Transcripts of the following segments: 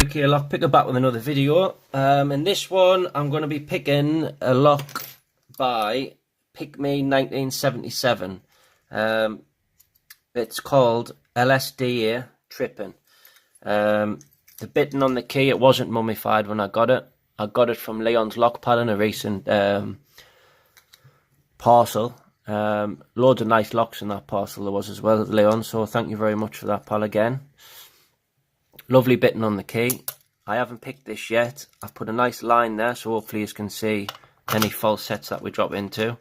UKLockPicka back with another video. In this one, I'm going to be picking a lock by pickme1977. It's called LSDA TRIPPIN. The bitting on the key, it wasn't mummified when I got it. I got it from Leon's lock pad in a recent parcel. Loads of nice locks in that parcel there was as well, Leon, so thank you very much for that, pal, again. Lovely bitting on the key. I haven't picked this yet. I've put a nice line there, so hopefully you can see any false sets that we drop into.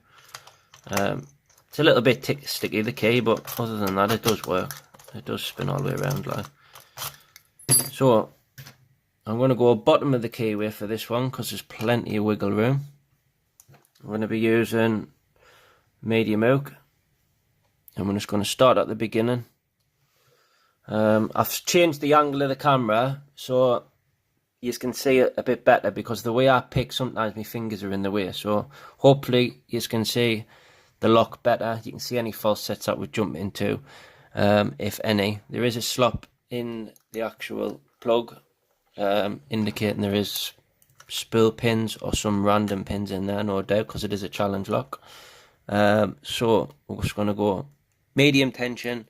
It's a little bit sticky, the key, but other than that, it does work. It does spin all the way around, like. So, I'm going to go bottom of the keyway for this one, because there's plenty of wiggle room. I'm going to be using medium oak. I'm just going to start at the beginning. I've changed the angle of the camera so you can see it a bit better, because the way I pick, sometimes my fingers are in the way. So hopefully you can see the lock better. You can see any false sets that we jump into, if any. There is a slop in the actual plug, indicating there is spool pins or some random pins in there, no doubt, because it is a challenge lock. So we're just going to go medium tension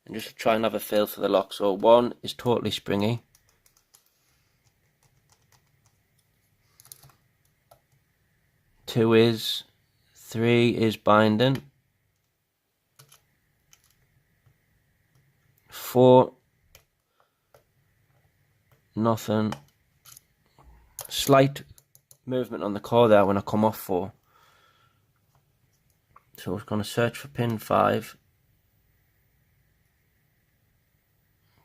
and just try and have a feel for the lock. So 1 is totally springy. 2 is, 3 is binding. 4, nothing. Slight movement on the core there when I come off 4. So we're going to search for pin 5.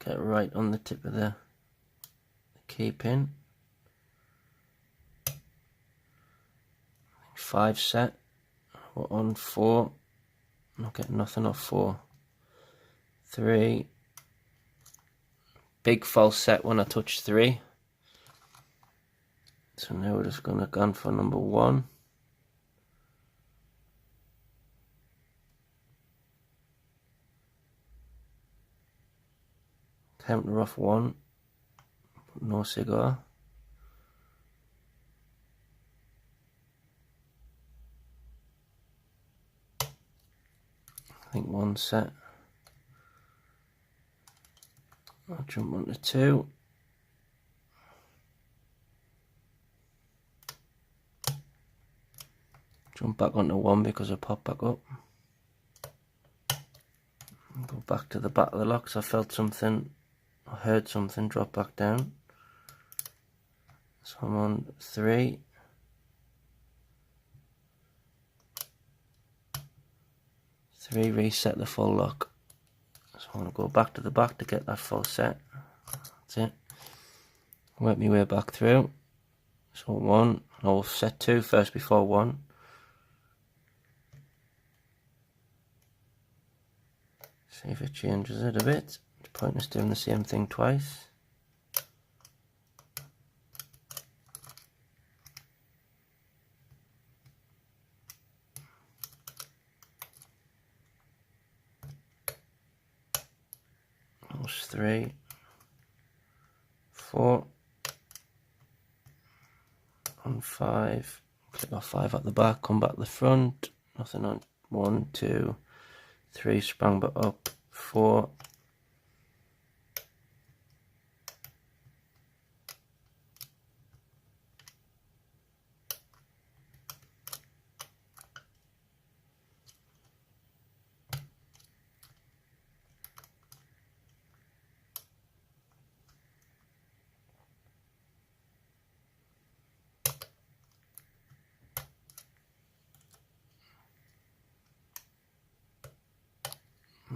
Get right on the tip of the key pin. 5 set. We're on 4. Not getting nothing off 4. 3. Big false set when I touch 3. So now we're just going to go for number 1. Counter off 1, no cigar. I think 1 set. I'll jump onto 2. Jump back onto 1 because I pop back up. Go back to the back of the lock, so I felt something. I heard something drop back down. So I'm on 3. 3, reset the full lock. So I'm going to go back to the back to get that full set. That's it. Work my way back through. So 1, I'll set 2 first before 1. See if it changes it a bit. It's pointless doing the same thing twice. That's 3, 4, on 5. Click off 5 at the back, come back to the front. Nothing on 1, 2, 3, sprang back up, 4.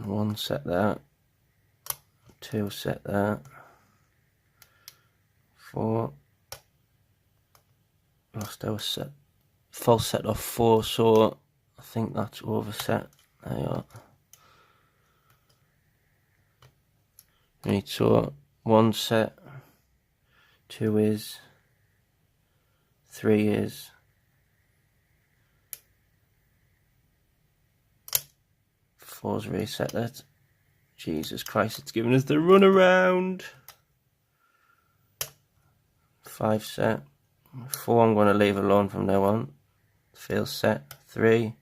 One set there, 2 set there, 4, lost our set, false set off 4, so I think that's overset. There you are. Right, so 1 set, 2 is, 3 is, 4's reset it. Jesus Christ, it's giving us the run around. 5 set. 4 I'm going to leave alone from now on. Feels set. 3,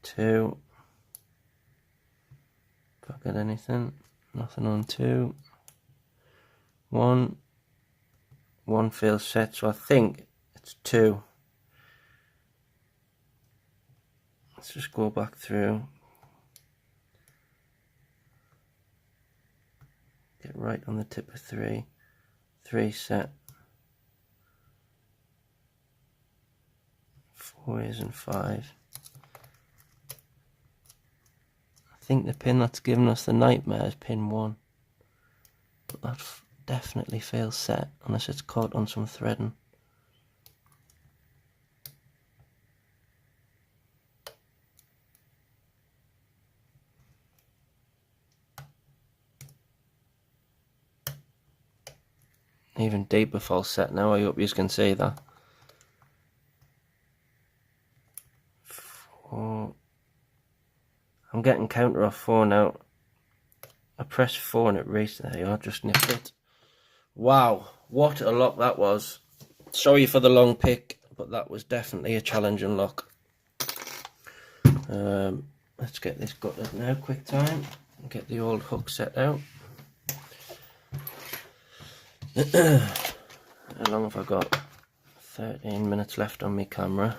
2. If I get anything, nothing on 2. 1. 1 feels set, so I think it's 2. Let's just go back through. Get right on the tip of 3. 3 set. 4 isn't 5. I think the pin that's given us the nightmare is pin 1. But that definitely feels set, unless it's caught on some threading. Even deeper false set now, I hope you can see that. 4. I'm getting counter off 4 now. I pressed 4 and it raced. There you are, just nipped it. Wow, what a lock that was. Sorry for the long pick, but that was definitely a challenging lock. Let's get this gutted now, quick time. Get the old hook set out. How long have I got? 13 minutes left on my camera.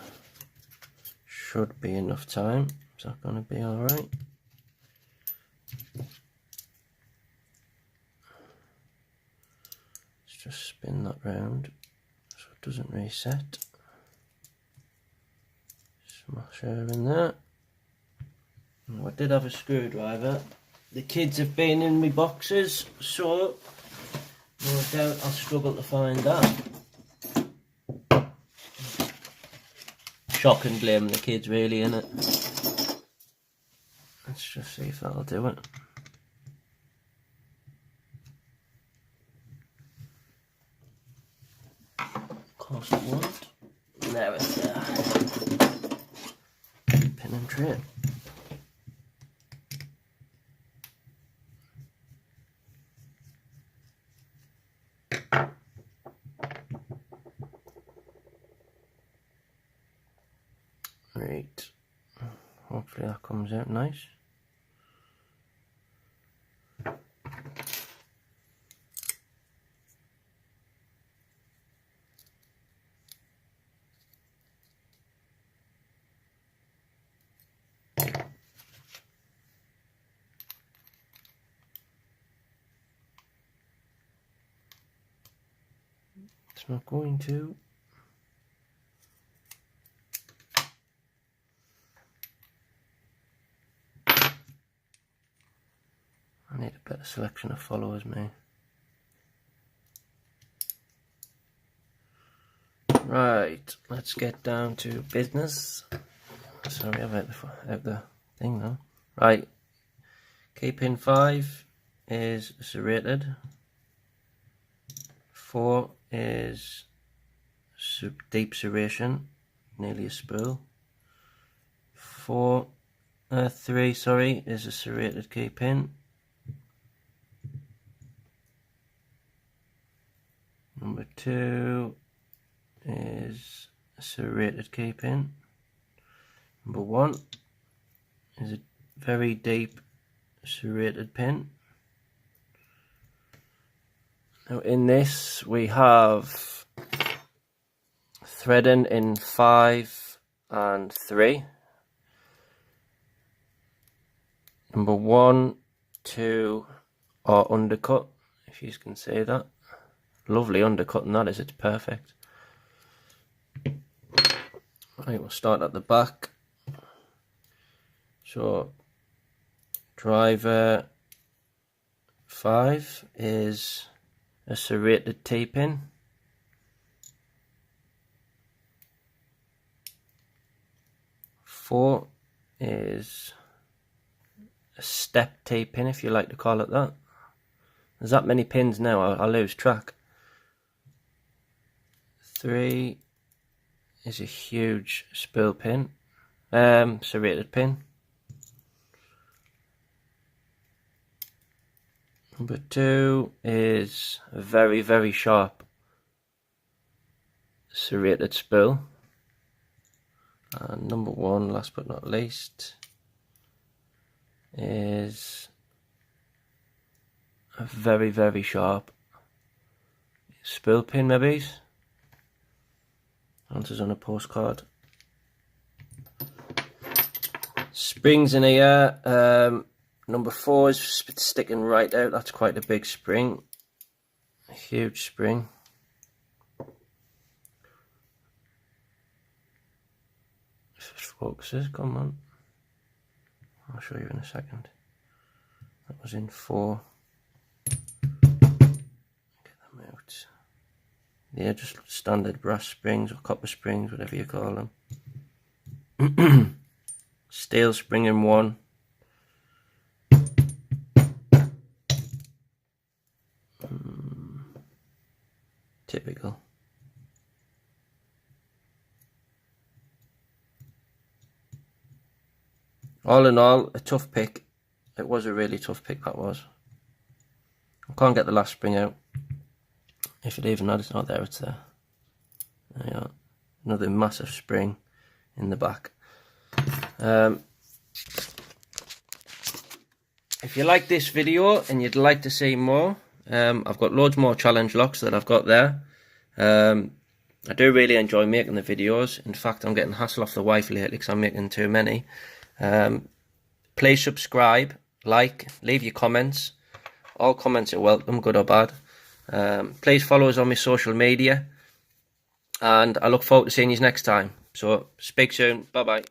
Should be enough time. Is that going to be alright? Let's just spin that round so it doesn't reset. Smash her in there. Oh, I did have a screwdriver. The kids have been in my boxes, so no doubt I'll struggle to find that. Shock and blame the kids really, innit? Let's just see if that'll do it. Of course it won't. There it's there. Pin and tray. Right, hopefully that comes out nice. It's not going to. I need a better selection of followers, mate. Right, let's get down to business. Sorry about the thing now. Right, key pin 5 is serrated. 4 is deep serration, nearly a spool. 3, sorry, is a serrated key pin. Number 2 is a serrated key pin. Number 1 is a very deep serrated pin. Now in this we have threading in 5 and 3. Number 1, 2 are undercut, if you can see that. Lovely undercutting that is, it's perfect. Right, we'll start at the back. So driver 5 is a serrated T-pin. 4 is a step T-pin, if you like to call it that. There's that many pins now, I lose track. 3 is a huge spool pin, serrated pin. Number 2 is a very, very sharp serrated spill. And number 1, last but not least, is a very, very sharp spill pin, maybe. Answers on a postcard. Springs in here. Number 4 is sticking right out. That's quite a big spring. A huge spring. If it focuses, come on. I'll show you in a second. That was in 4. Get them out. Yeah, just standard brass springs or copper springs, whatever you call them. Steel spring in 1. Typical. All in all, a tough pick. It was a really tough pick, that was. I can't get the last spring out. If it even had, it's not there, it's there. There you are. Another massive spring in the back. If you like this video and you'd like to see more, I've got loads more challenge locks that I've got there. I do really enjoy making the videos. In fact, I'm getting hassle off the wife lately because I'm making too many. Please subscribe, like, leave your comments. All comments are welcome, good or bad. Please follow us on my social media. And I look forward to seeing you next time. So, speak soon. Bye-bye.